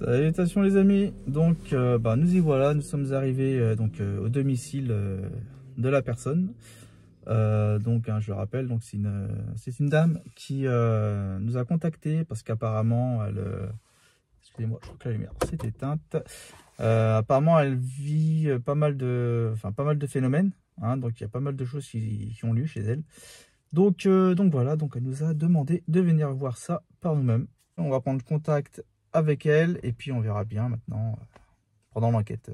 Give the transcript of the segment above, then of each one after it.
Salutations les amis, donc nous y voilà, nous sommes arrivés au domicile de la personne. Je le rappelle, c'est une dame qui nous a contacté parce qu'apparemment elle, excusez-moi, je crois que la lumière s'est éteinte. Apparemment elle vit pas mal de phénomènes, hein, donc il y a pas mal de choses qui ont lieu chez elle. Donc voilà, donc elle nous a demandé de venir voir ça par nous-mêmes. On va prendre contact avec elle et puis on verra bien maintenant pendant l'enquête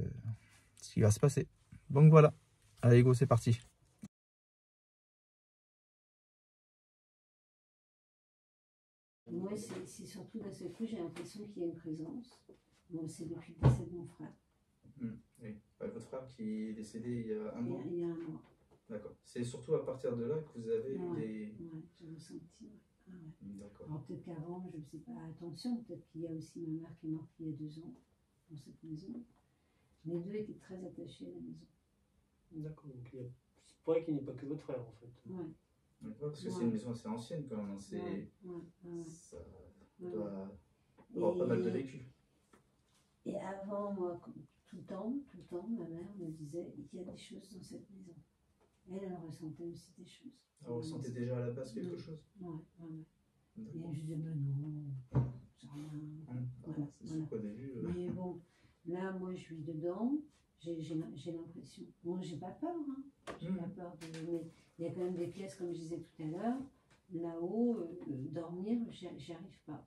ce qui va se passer. Donc voilà, allez go, c'est parti. Moi, c'est surtout d'un seul coup, j'ai l'impression qu'il y a une présence. Bon, c'est depuis le décès de mon frère. Oui, votre frère qui est décédé il y a un mois. Il y a un mois. D'accord. C'est surtout à partir de là que vous avez eu des... Ouais, j'ai ressenti. Ouais. Ah ouais. D'accord. Alors peut-être qu'avant, je ne faisais pas attention. Peut-être qu'il y a aussi ma mère qui est morte il y a 2 ans dans cette maison. Les deux étaient très attachés à la maison. D'accord. Donc c'est vrai qu'il n'y a pas que votre frère en fait. Ouais. Parce que c'est une maison assez ancienne quand même. Ça doit avoir pas mal de vécu. Et avant, moi, tout le temps, ma mère me disait il y a des choses dans cette maison. Elle ressentait aussi des choses. Ah, vous ressentez déjà à la base quelque chose? Ouais. Et je disais, mais non, c'est rien. Voilà. Au début, Mais bon, là, moi, je suis dedans, j'ai l'impression. Bon, j'ai pas peur, hein. J'ai pas peur mais il y a quand même des pièces, comme je disais tout à l'heure, là-haut, dormir, j'y arrive pas.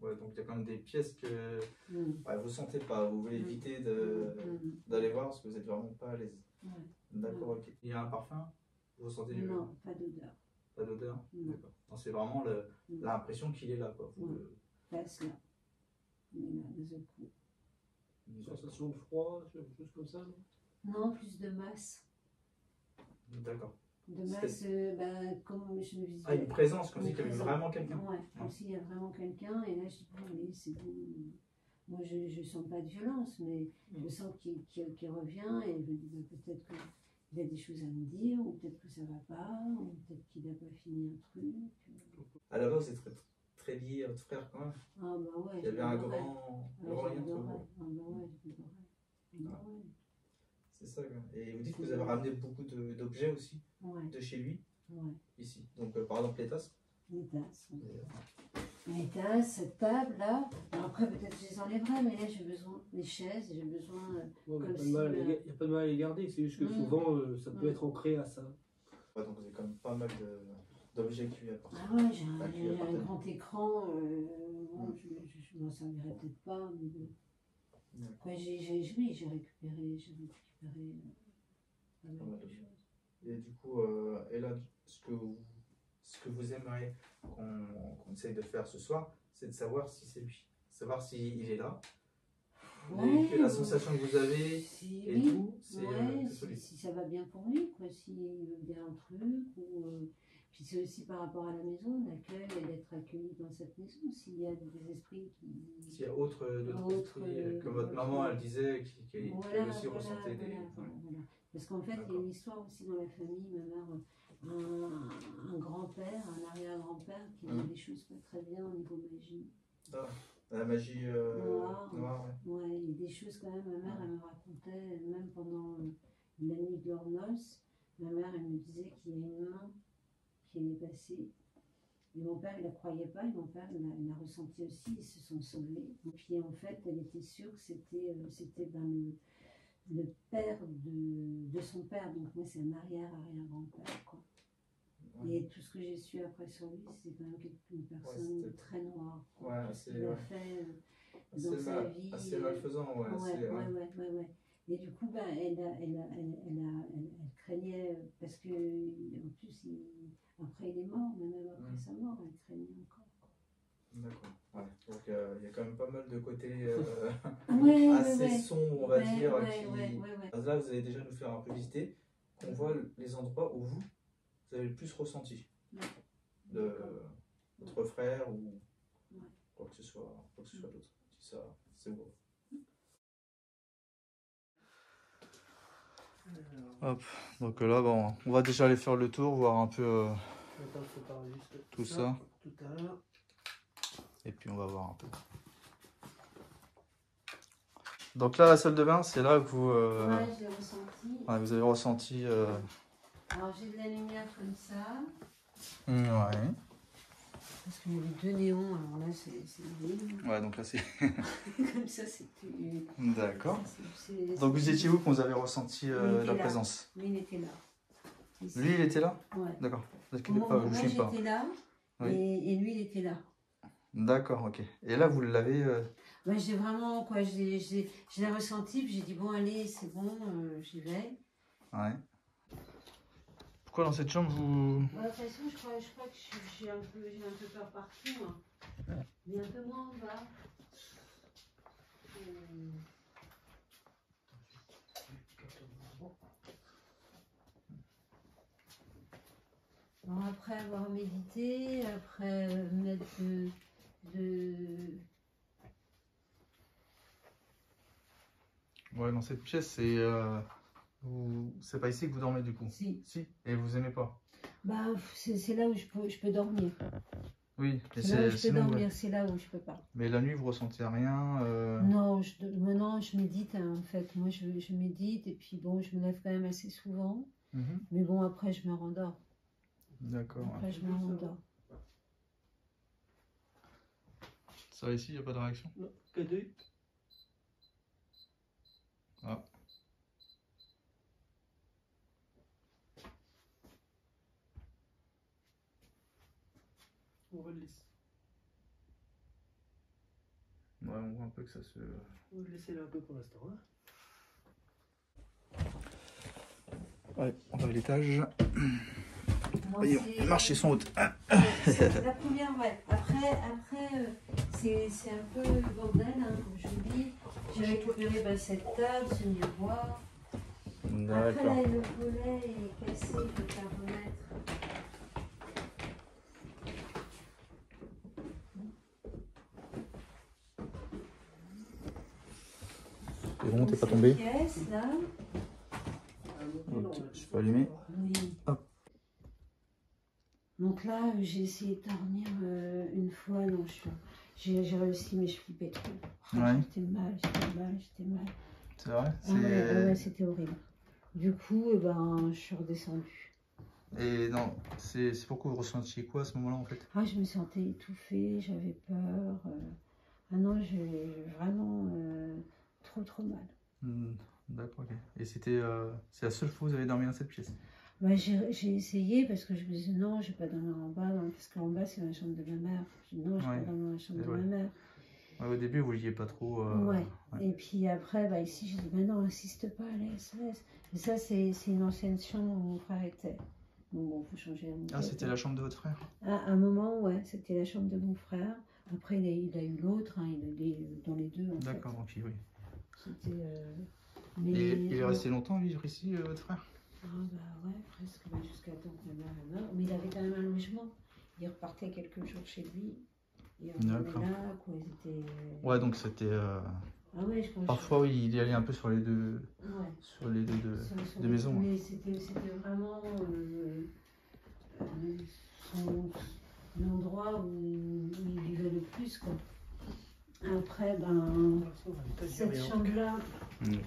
Ouais, donc il y a quand même des pièces que vous sentez pas, vous voulez éviter d'aller voir parce que vous êtes vraiment pas à l'aise. D'accord, ok. Il y a un parfum? Vous sentez du... Non, pas d'odeur. Pas d'odeur? D'accord. C'est vraiment l'impression qu'il est là, quoi. Passe là. Il est là, dans un coup. Une sensation de froid, quelque chose comme ça, non? Non, plus de masse. D'accord. De masse, comme je me disais. Ah, une présence, comme si il y avait vraiment quelqu'un. Ouais, comme s'il y a vraiment quelqu'un, et là je dis, bon, allez, c'est bon. Moi, je sens pas de violence, mais je sens qu'il revient, et je me dis, peut-être qu'il a des choses à me dire, ou peut-être que ça va pas, ou peut-être qu'il n'a pas fini un truc. À la base, c'est très lié à votre frère quand même. Ah bah ouais. Il y avait un grand lien entre vous. Ah bah ouais, j'adorais. C'est ça, quand même. Et vous dites que vous avez ramené beaucoup d'objets aussi de chez lui, ici. Donc par exemple les tasses. Les tasses, cette table là. Alors, après peut-être je les enlèverai, mais là j'ai besoin des chaises, j'ai besoin. Il n'y a pas de mal à les garder, c'est juste que souvent ça peut être ancré à ça. Ouais, donc vous avez quand même pas mal d'objets qui lui appartiennent. Ah ouais, j'ai un grand écran. Bon, je m'en servirai peut-être pas, mais après j'ai récupéré pas mal de choses. Et du coup, et là, ce que vous aimeriez qu'on essaye de faire ce soir, c'est de savoir si c'est lui. Savoir s'il est là. Et la sensation que vous avez et tout, c'est si ça va bien pour lui, quoi, s'il veut bien un truc, ou puis c'est aussi par rapport à la maison, l'accueil et d'être accueilli dans cette maison, s'il y a des esprits qui... S'il y a d'autres esprits, comme votre maman, elle disait, qui aussi ressentait des... Voilà. Parce qu'en fait, il y a une histoire aussi dans la famille, ma mère, un grand-père, un arrière-grand-père qui avait des choses pas très bien au niveau magie. Ah, la magie noire, ouais, il y a des choses quand même, ma mère, elle me racontait, même pendant la nuit de leurs noces, ma mère, elle me disait qu'il y a une main qui est passée. Et mon père, il ne la croyait pas, et mon père, il l'a ressenti aussi, ils se sont sauvés. Et puis en fait, elle était sûre que c'était le père de son père, donc moi c'est un arrière-grand-père, quoi. Et tout ce que j'ai su après sur lui, c'est quand même une personne très noire. Il a fait dans sa vie. Assez malfaisant, ouais. Et du coup, elle craignait, parce que en plus, après il est mort, mais même après sa mort, elle craignait encore. D'accord. Ouais. Donc il y a quand même pas mal de côtés assez sombres, on va dire. Là, vous allez déjà nous faire un peu visiter, qu'on voit les endroits où vous avez le plus ressenti de votre frère ou quoi que ce soit d'autre. Si ça, c'est beau. Hop, donc là, bon, on va déjà aller faire le tour, voir un peu tout ça. Et puis on va voir un peu. Donc là, la salle de bain, c'est là que vous, Ouais, je l'ai ressenti. ouais, vous avez ressenti... Alors j'ai de la lumière comme ça. Ouais. Parce qu'il y avait 2 néons, alors là c'est horrible. Ouais, donc là c'est... Comme ça c'est plus... D'accord. c'est- Donc vous étiez où quand vous avez ressenti était la là. présence? Lui il était là. Ici. Lui, il était là? Ouais. D'accord. Parce Au qu'il n'est moment pas, où je moi suis pas. j'étais là, Oui. et lui il était là. D'accord, ok. Et là, vous l'avez... Ouais, j'ai vraiment, quoi, je l'ai ressenti, puis j'ai dit bon allez c'est bon, j'y vais. Ouais. Pourquoi dans cette chambre, vous... Bah, de toute façon je crois que j'ai un peu peur partout. Hein. Mais un peu moins en bas. Bon, après avoir médité, après mettre Ouais, dans cette pièce, c'est pas ici que vous dormez du coup? Si. Si. Et vous aimez pas? Bah, c'est là où je peux dormir. Oui, mais C'est là où je peux sinon, dormir, c'est là où je peux pas. mais la nuit, vous ressentez rien Non, maintenant je médite hein, en fait. Moi je médite et puis bon, je me lève quand même assez souvent. Mais bon, après je me rendors. D'accord. Après Ouais. je me rendors. Ça ici, il n'y a pas de réaction? Non, K2. Ah. On va le laisser. Ouais, on voit un peu que ça se... On va le laisser là un peu pour l'instant. Hein. Ouais, on va à l'étage. Moi, Voyons, c'est- les marches sont hautes. c'est la première, ouais. Après c'est un peu le bordel, hein, comme je vous dis. J'ai récupéré cette table, ce miroir. Après, D'accord. là, le volet est cassé, il faut faire remettre. C'est bon, t'es pas tombé? Pièce, là. Ok, je peux allumer. Oui. Hop. Donc là, j'ai essayé de dormir une fois. Non, j'ai réussi, mais je flippais trop. Ouais. J'étais mal. C'est vrai? Ah ouais, c'était horrible. Du coup, eh ben, je suis redescendue. Et non, c'est pourquoi vous ressentiez quoi à ce moment-là en fait? Ah, je me sentais étouffée, j'avais peur. Ah non, j'ai vraiment trop mal. D'accord, ok. Et c'est la seule fois que vous avez dormi dans cette pièce? Bah, j'ai essayé parce que je me disais non, je vais pas dormir en bas, parce qu'en bas c'est la chambre de ma mère. Je dis non, je vais pas dormir dans la chambre de ma mère. Ouais, au début, vous vouliez pas trop. Ouais. Et puis après, bah, ici, j'ai dit bah non, insiste pas, laisse. Et ça, c'est une ancienne chambre où mon frère était. Bon, faut changer la moquette. Ah, c'était la chambre de votre frère? À un moment, ouais, c'était la chambre de mon frère. Après, il a eu l'autre, hein, il est dans les deux. D'accord, ok, oui. C'était. Et il est resté longtemps vivre ici, votre frère? Ah bah ouais, presque jusqu'à temps que ma mère meure. Mais il avait quand même un logement. Il repartait quelques jours chez lui. Et on là, quoi, ils étaient... Ouais, donc c'était... Ah ouais, je pense. Parfois, oui, il y allait un peu sur les deux, ouais. sur les deux maisons. Mais c'était vraiment l'endroit où il vivait le plus, quoi. Après, ben, cette chambre-là... Okay.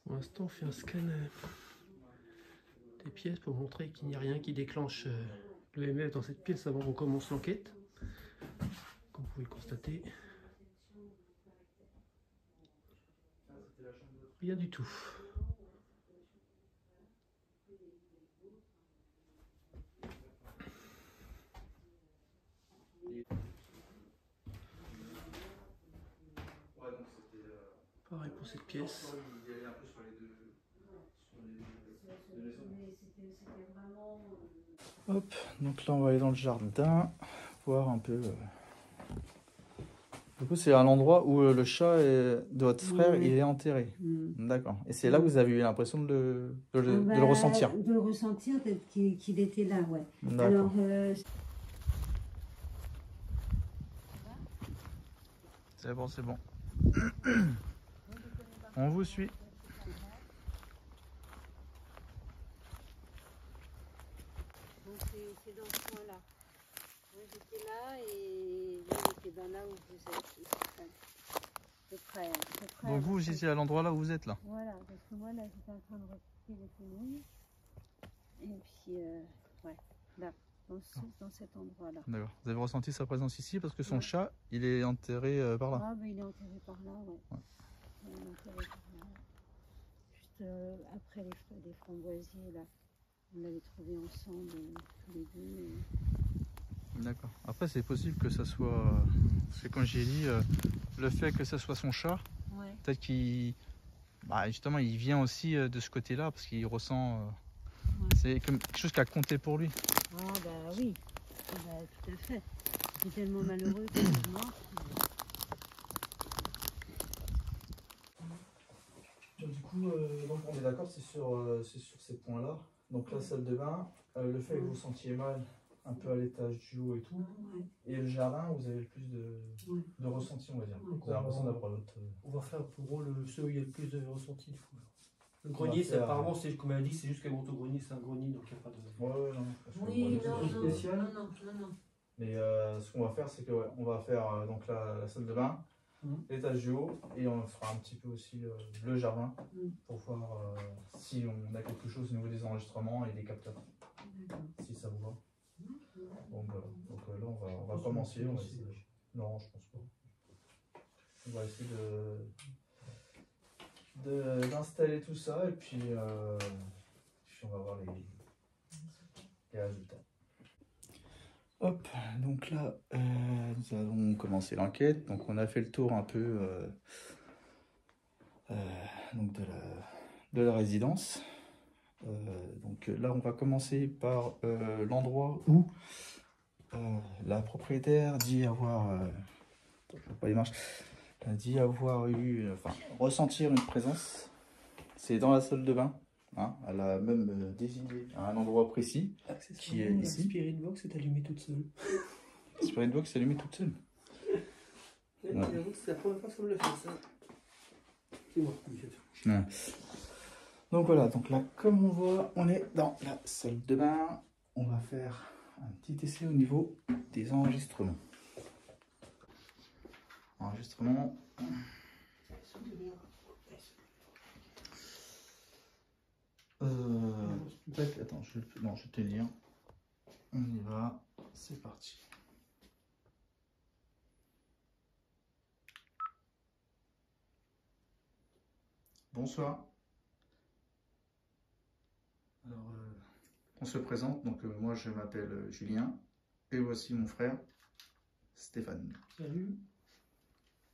Pour l'instant, on fait un scan des pièces pour montrer qu'il n'y a rien qui déclenche l'EMF dans cette pièce avant qu'on commence l'enquête. Comme vous pouvez le constater, rien du tout. Pareil pour cette pièce. Hop, donc là on va aller dans le jardin, voir un peu. Du coup, c'est à l'endroit où le chat de votre frère il est enterré. D'accord. Et c'est là que vous avez eu l'impression de le ressentir. De le ressentir, peut-être qu'il était là, ouais. Alors, c'est bon, c'est bon. On vous suit. Donc c'est dans ce coin-là. Moi j'étais là et lui il était là où vous êtes. C'est prêt, hein, c'est prêt. Donc vous étiez à l'endroit là où vous êtes là? Voilà, parce que moi là j'étais en train de recouper les fenouilles. Et puis, ouais, là, dans cet endroit-là. D'accord. Vous avez ressenti sa présence ici parce que son Ouais. chat, il est enterré par là? Ah, ben il est enterré par là, ouais. Ouais. Il est enterré par là. Juste après les framboisiers, là. On l'avait trouvé ensemble, tous les deux. Et... D'accord. Après, c'est possible que ça soit... Parce que comme j'ai dit, le fait que ça soit son chat, Ouais. peut-être qu'il... Bah, justement, il vient aussi de ce côté-là parce qu'il ressent... Ouais. C'est quelque chose qui a compté pour lui. Ah, bah oui. Ah, bah, tout à fait. J'étais tellement malheureux qu'il est mort. Du coup, donc on est d'accord, c'est sur ces points-là. Donc la salle de bain, le fait que vous sentiez mal un peu à l'étage du haut et tout, Ouais. et le jardin, vous avez le plus de ressenti, on va dire. Vous avez l'impression d'avoir l'autre. On va faire pour gros ceux où il y a le plus de ressenti du coup. Le grenier, apparemment, c'est comme elle a dit, c'est juste qu'elle monte au grenier, c'est un grenier, donc il n'y a pas de. Ouais, non. Oui, non, spécial. non. Mais ce qu'on va faire, c'est que on va faire donc la salle de bain, l'étage du haut, et on fera un petit peu aussi le jardin pour voir si on a quelque chose au niveau des enregistrements et des capteurs, si ça vous va. Donc là, on va commencer. On va essayer. Non, je pense pas. On va essayer d'installer tout ça et puis on va voir les résultats. Hop, donc là, nous avons commencé l'enquête. Donc on a fait le tour un peu donc de la résidence. Donc là, on va commencer par l'endroit où la propriétaire dit avoir, dit avoir eu, ressentir une présence. C'est dans la salle de bain. Hein, elle a même désigné un endroit précis qui est ici. La Spirit Box est allumée toute seule. La Spirit Box est allumée toute seule. Ouais. C'est la première fois que ça me le fait, ça. C'est moi qui l'ai fait. Ouais. Donc voilà, donc là, comme on voit, on est dans la salle de bain. On va faire un petit essai au niveau des enregistrements. Enregistrement. Attends, je vais te lire. On y va, c'est parti. Bonsoir. Alors, on se présente. Donc, moi, je m'appelle Julien. Et voici mon frère, Stéphane. Salut.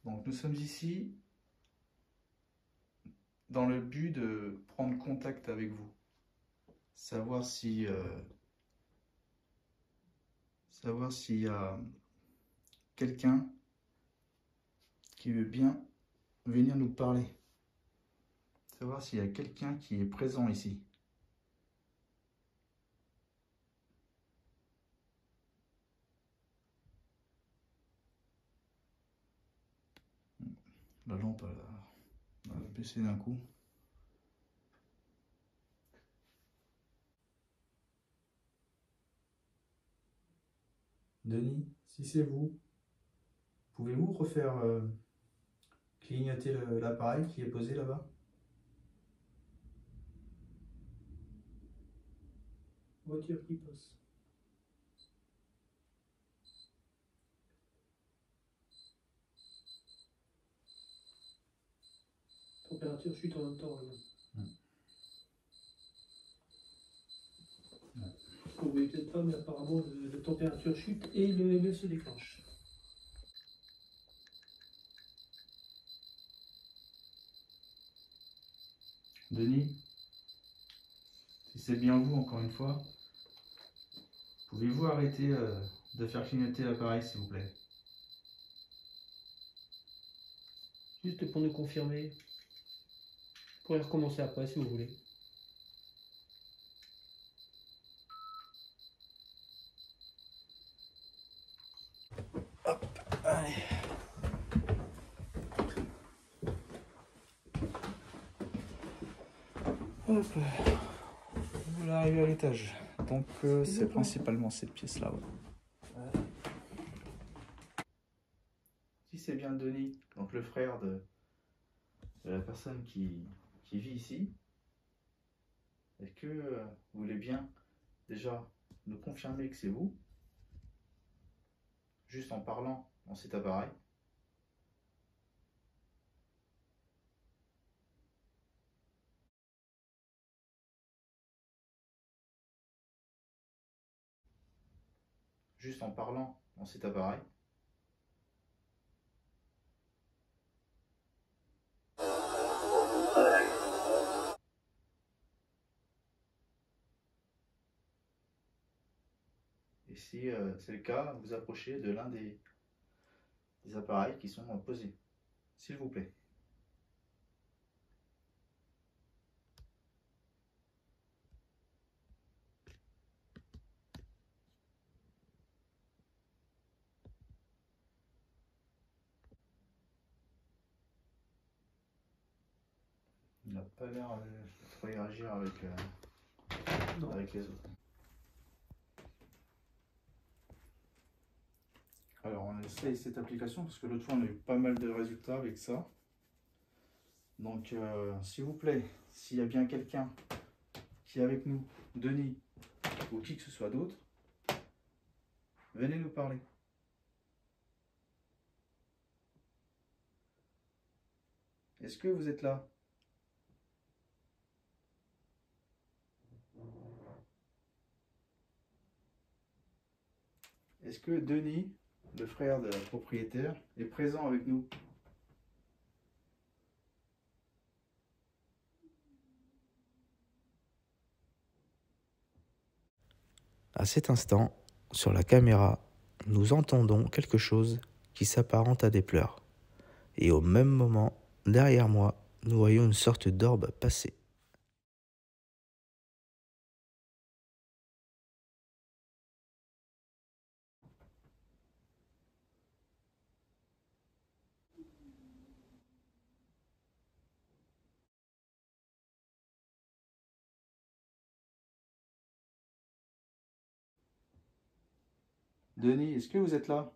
Donc, nous sommes ici dans le but de prendre contact avec vous. Savoir s'il y a quelqu'un qui veut bien venir nous parler. Savoir s'il y a quelqu'un qui est présent ici. La lampe elle a baissé d'un coup. Denis, si c'est vous, pouvez-vous refaire clignoter l'appareil qui est posé là-bas? Voiture qui passe. Température chute en même temps. Vous ne voyez peut-être pas, mais apparemment la température chute et le ML se déclenche. Denis, si c'est bien vous, encore une fois, pouvez-vous arrêter de faire clignoter l'appareil, s'il vous plaît? Juste pour nous confirmer. Vous pourrez recommencer après si vous voulez. Hop, allez. Hop. Voilà, arrivé à l'étage. Donc c'est principalement cette pièce-là. Ouais. Si c'est bien Denis, donc le frère de la personne qui vit ici, est-ce que vous voulez bien déjà nous confirmer que c'est vous, juste en parlant dans cet appareil? Juste en parlant dans cet appareil. Et si c'est le cas, vous approchez de l'un des appareils qui sont posés, s'il vous plaît. Il n'a pas l'air de trop réagir avec les autres. Alors on essaye cette application parce que l'autre fois on a eu pas mal de résultats avec ça. Donc s'il vous plaît, s'il y a bien quelqu'un qui est avec nous, Denis ou qui que ce soit d'autre, venez nous parler. Est-ce que vous êtes là? Est-ce que Denis, le frère de la propriétaire, est présent avec nous? À cet instant, sur la caméra, nous entendons quelque chose qui s'apparente à des pleurs. Et au même moment, derrière moi, nous voyons une sorte d'orbe passer. Denis, est-ce que vous êtes là?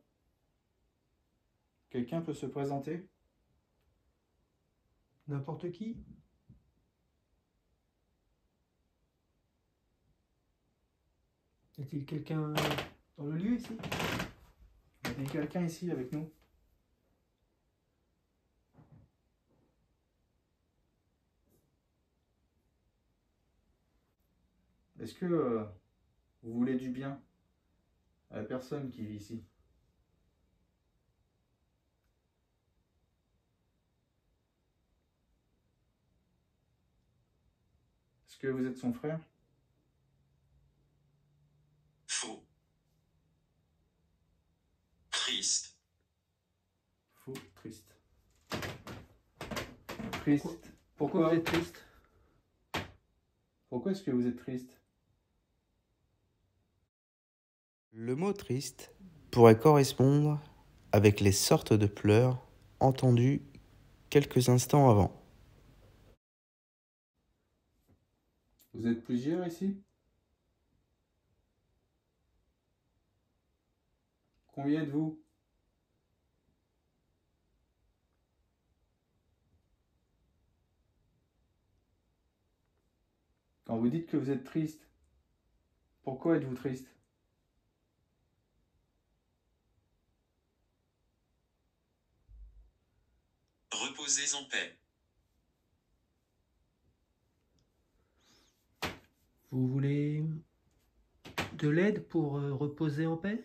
Quelqu'un peut se présenter? N'importe qui? Y a-t-il quelqu'un dans le lieu ici? Y a quelqu'un ici avec nous? Est-ce que vous voulez du bien à la personne qui vit ici? Est-ce que vous êtes son frère? Faux. Triste. Faux, triste. Triste. Pourquoi vous êtes triste? Pourquoi est-ce que vous êtes triste? Le mot triste pourrait correspondre avec les sortes de pleurs entendues quelques instants avant. Vous êtes plusieurs ici? Combien êtes-vous? Quand vous dites que vous êtes triste, pourquoi êtes-vous triste? Reposez en paix. Vous voulez de l'aide pour reposer en paix?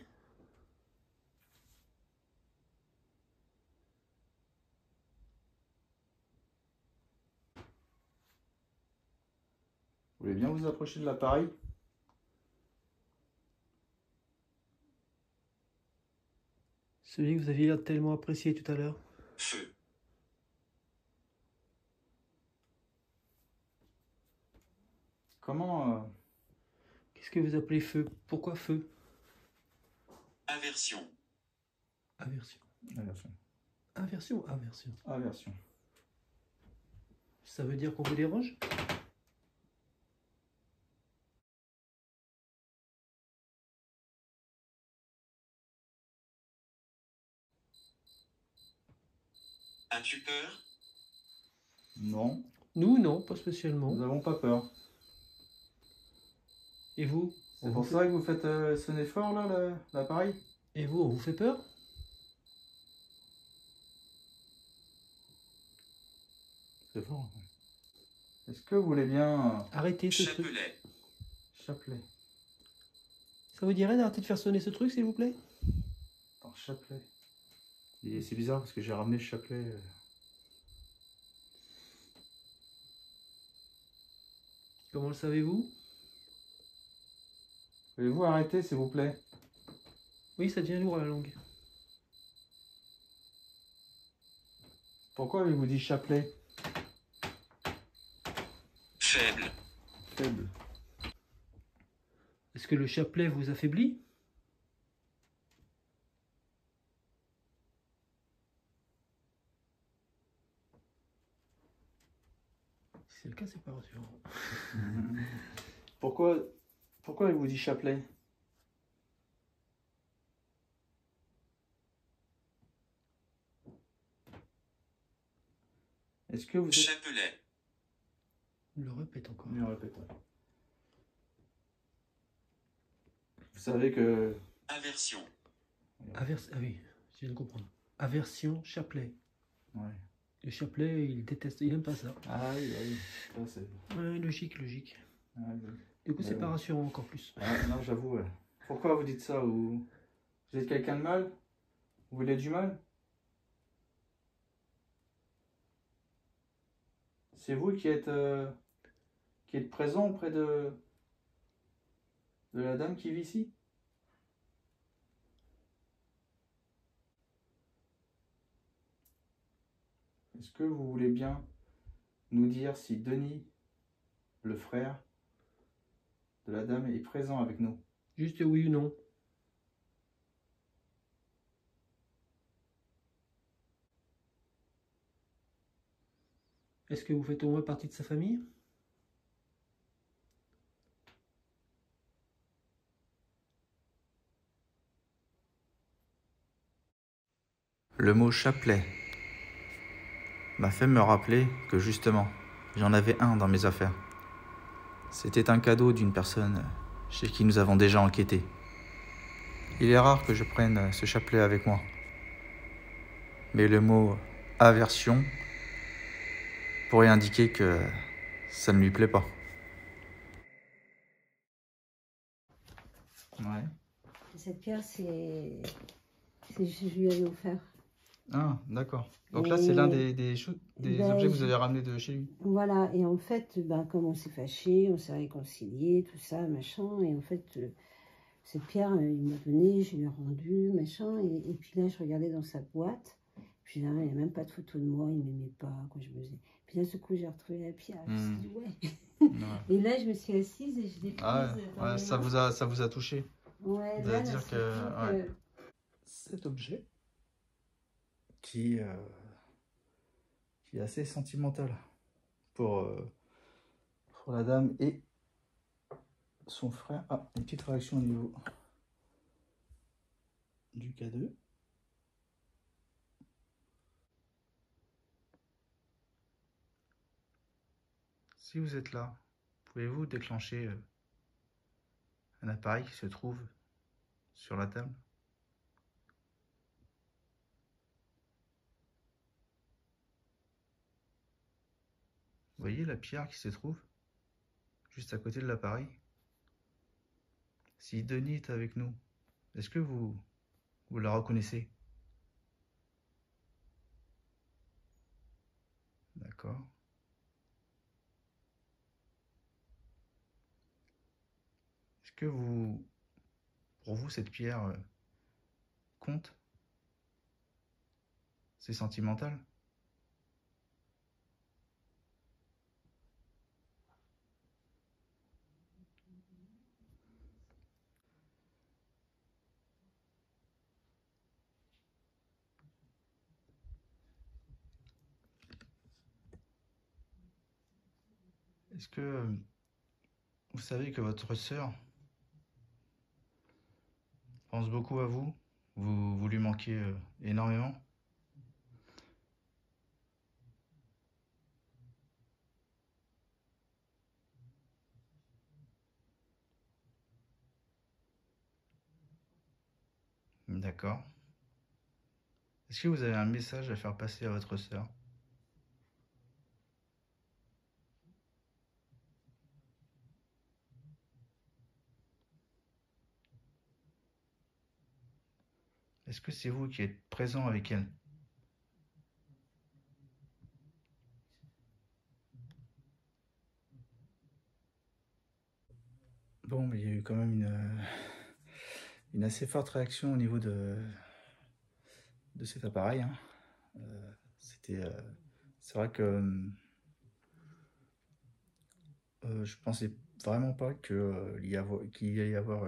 Vous voulez bien vous approcher de l'appareil? Celui que vous aviez tellement apprécié tout à l'heure. Feu. Comment Qu'est-ce que vous appelez feu? Pourquoi feu? Aversion. Aversion. Aversion. Aversion, aversion. Aversion. Ça veut dire qu'on vous dérange? As-tu peur? Non, Nous, non, pas spécialement. nous n'avons pas peur. Et vous? C'est pour ça que vous faites sonner fort là, l'appareil? Et vous, on vous fait peur? C'est fort. Est-ce que vous voulez bien Arrêtez ce truc. Chapelet. chapelet? Ça vous dirait d'arrêter de faire sonner ce truc, s'il vous plaît? Attends, chapelet. Et c'est bizarre parce que j'ai ramené le chapelet. Comment le savez-vous? Pouvez-vous arrêter s'il vous plaît? Oui, ça devient lourd à la langue. Pourquoi avez-vous dit chapelet? Faible. Faible. Est-ce que le chapelet vous affaiblit? Si c'est le cas, c'est pas rassurant. Pourquoi avez-vous dit chapelet? Est-ce que vous êtes... Chapelet. Le répète encore. Je répète. Vous savez que... Aversion. Ah oui, je viens de comprendre. Aversion, chapelet. Ouais. Le chapelet, il déteste, il aime pas ça. Ah oui, oui. Ça, c'est... Ouais, logique, logique. Ah, oui. Du coup, c'est Ouais. pas rassurant encore plus. Ah, non, j'avoue. Ouais. Pourquoi vous dites ça? Vous êtes quelqu'un de mal? Vous voulez du mal? C'est vous qui êtes présent auprès de la dame qui vit ici? Est-ce que vous voulez bien nous dire si Denis, le frère de la dame, est présent avec nous? Juste oui ou non. Est-ce que vous faites au moins partie de sa famille? Le mot chapelet m'a fait me rappeler que justement, j'en avais un dans mes affaires. C'était un cadeau d'une personne chez qui nous avons déjà enquêté. Il est rare que je prenne ce chapelet avec moi. Mais le mot aversion pourrait indiquer que ça ne lui plaît pas. Ouais. Cette pierre, c'est je lui avais offert. Ah, d'accord. Donc là, c'est l'un des Ben, objets que vous avez ramenés de chez lui. Voilà, et en fait, ben, comme on s'est fâché, on s'est réconcilié, tout ça, machin, et en fait, cette pierre, il m'a donné, je lui ai rendu, machin, et puis là, je regardais dans sa boîte, puis là, il n'y a même pas de photo de moi, il ne m'aimait pas, quoi, je me disais. Puis là, ce coup, j'ai retrouvé la pierre, je me suis dit, ouais. Ouais. Et là, je me suis assise et je l'ai prise. Ah dans ouais, mes ça mains. vous a touché. Ouais, de là, dire c'est que- sûr ouais. Cet objet qui est assez sentimental pour la dame et son frère. Ah, une petite réaction au niveau du K2. Si vous êtes là, pouvez-vous déclencher un appareil qui se trouve sur la table? Vous voyez la pierre qui se trouve juste à côté de l'appareil? Si Denis est avec nous, est-ce que vous la reconnaissez? D'accord. Est-ce que pour vous, cette pierre compte? C'est sentimental? Est-ce que vous savez que votre sœur pense beaucoup à vous? Vous lui manquez énormément? D'accord. Est-ce que vous avez un message à faire passer à votre sœur? Est-ce que c'est vous qui êtes présent avec elle? Bon, mais il y a eu quand même une assez forte réaction au niveau de cet appareil, hein. C'est vrai que je pensais vraiment pas que, qu'il y allait y avoir,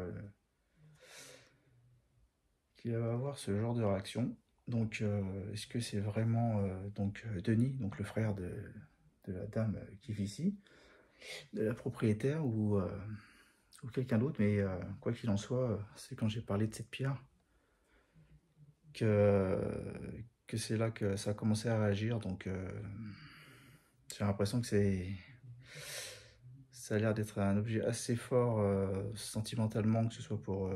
ce genre de réaction. Donc, est-ce que c'est vraiment Denis, donc le frère de la dame qui vit ici, de la propriétaire ou quelqu'un d'autre? Mais quoi qu'il en soit, c'est quand j'ai parlé de cette pierre que, c'est là que ça a commencé à réagir. Donc, j'ai l'impression que ça a l'air d'être un objet assez fort sentimentalement, que ce soit pour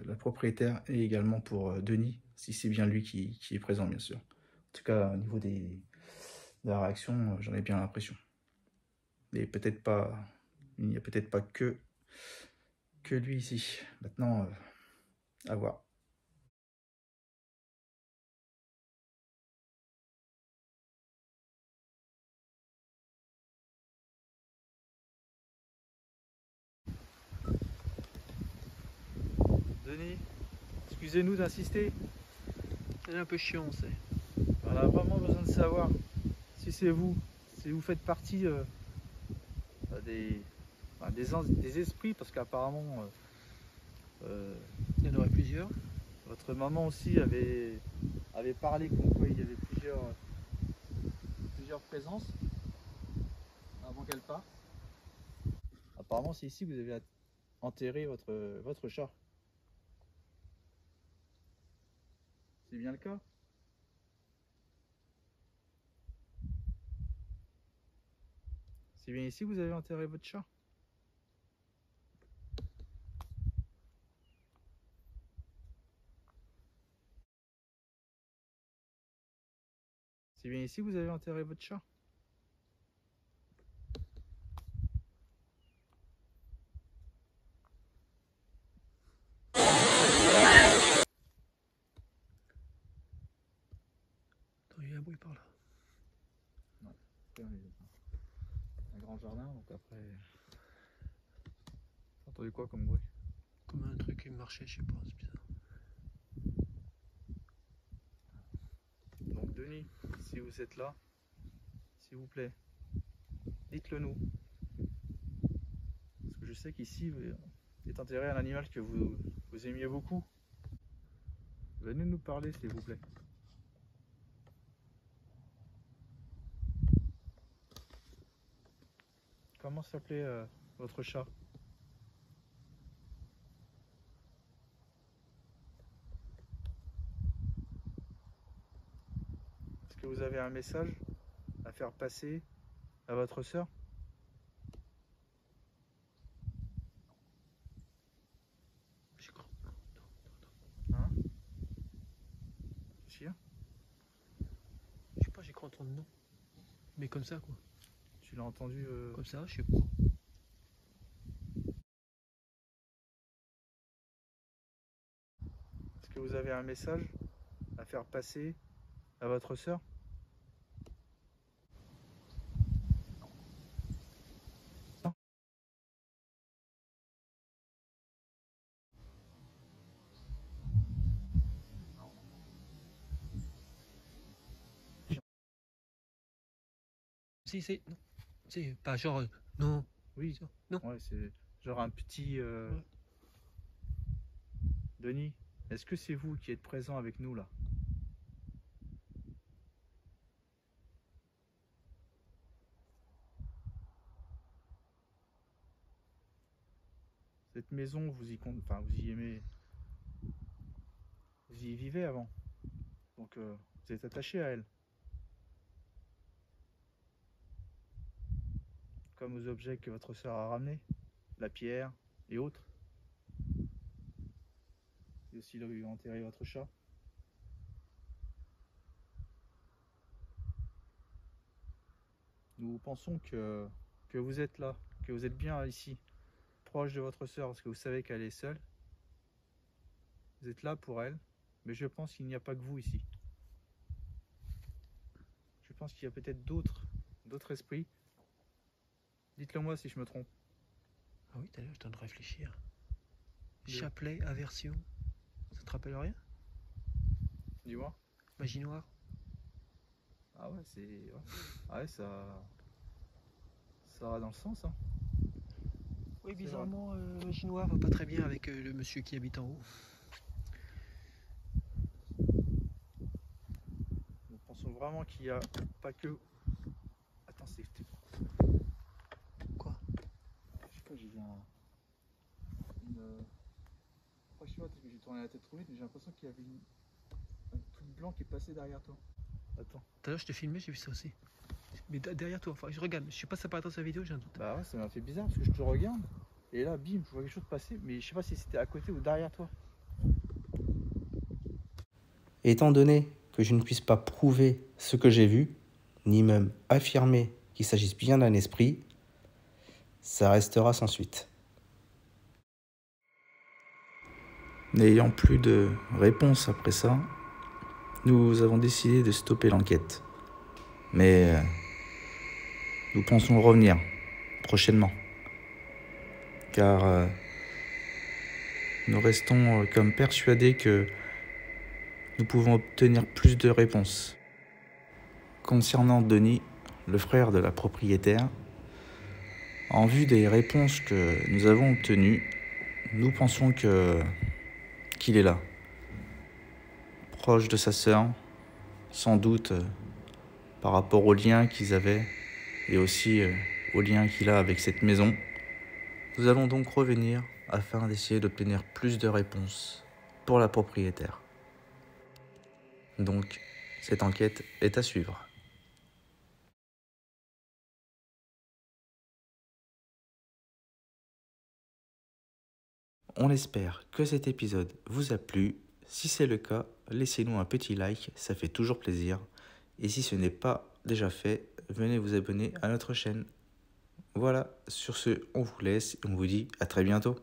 la propriétaire et également pour Denis, si c'est bien lui qui est présent, bien sûr. En tout cas, au niveau de la réaction, j'en ai bien l'impression. Mais peut-être pas, il n'y a peut-être pas que lui ici. Maintenant, à voir. Denis, excusez-nous d'insister. C'est un peu chiant, c'est. On a vraiment besoin de savoir si c'est vous, si vous faites partie des esprits, parce qu'apparemment, Il y en aurait plusieurs. votre maman aussi avait parlé comme quoi il y avait plusieurs présences avant qu'elle parte. Apparemment, c'est ici que vous avez enterré votre chat. C'est bien le cas? C'est bien ici que vous avez enterré votre chat? C'est bien ici que vous avez enterré votre chat? Attends, il y a un bruit par là. Ouais. Un grand jardin, donc après... T'as entendu quoi comme bruit? Comme un truc qui marchait, je sais pas, c'est bizarre. Donc Denis, si vous êtes là, s'il vous plaît, dites-le nous. Parce que je sais qu'ici est enterré un animal que vous aimiez beaucoup. Venez nous parler, s'il vous plaît. Comment s'appelait votre chat? Est-ce que vous avez un message à faire passer à votre sœur? J'y crois. Hein? Sûr? Je sais pas, j'ai cru entendre non. Mais comme ça, quoi. Tu l'as entendu Comme ça, je sais pas. Est-ce que vous avez un message à faire passer à votre sœur? Si, c'est. Non. C'est pas genre. Non. Oui, Non. ouais, c'est genre un petit... Ouais. Denis, est-ce que c'est vous qui êtes présent avec nous là? Cette maison, enfin, vous y aimez, vous y vivez avant, donc vous êtes attaché à elle, comme aux objets que votre sœur a ramenés, la pierre et autres. C'est aussi là où ils ont enterré votre chat. Nous pensons que vous êtes là, que vous êtes bien ici, proche de votre sœur, parce que vous savez qu'elle est seule. Vous êtes là pour elle, mais je pense qu'il n'y a pas que vous ici. Je pense qu'il y a peut-être d'autres esprits. Dites-le moi si je me trompe. Ah oui, t'as l'air, je t'en de réfléchir. De- Chapelet, aversion, ça te rappelle rien? Dis-moi. Magie noire? Ah ouais, c'est... Ouais, ouais, ça va dans le sens, hein. Oui, C'est bizarrement, magie noire va pas très bien avec le monsieur qui habite en haut. Nous pensons vraiment qu'il n'y a pas que... Attends, c'est... Quoi? Je sais pas, j'ai vu une... Oh, je sais pas, peut-être que j'ai tourné la tête trop vite, mais j'ai l'impression qu'il y avait un truc blanc qui est passé derrière toi. Attends. Tout à l'heure, je te filmais, j'ai vu ça aussi. Mais derrière toi, enfin, je regarde, je sais pas si ça paraît dans sa vidéo, j'ai un doute. Bah ouais, ça m'a fait bizarre parce que je te regarde et là, bim, je vois quelque chose passer, mais je sais pas si c'était à côté ou derrière toi. Étant donné que je ne puisse pas prouver ce que j'ai vu, ni même affirmer qu'il s'agisse bien d'un esprit, ça restera sans suite. N'ayant plus de réponse après ça, nous avons décidé de stopper l'enquête. Mais nous pensons revenir prochainement. Car nous restons comme persuadés que nous pouvons obtenir plus de réponses. Concernant Denis, le frère de la propriétaire, en vue des réponses que nous avons obtenues, nous pensons qu'il est là, proche de sa sœur, sans doute par rapport aux liens qu'ils avaient et aussi aux liens qu'il a avec cette maison. Nous allons donc revenir afin d'essayer d'obtenir plus de réponses pour la propriétaire. Donc, cette enquête est à suivre. On espère que cet épisode vous a plu. Si c'est le cas, laissez-nous un petit like, ça fait toujours plaisir. Et si ce n'est pas déjà fait, venez vous abonner à notre chaîne. Voilà, sur ce, on vous laisse et on vous dit à très bientôt.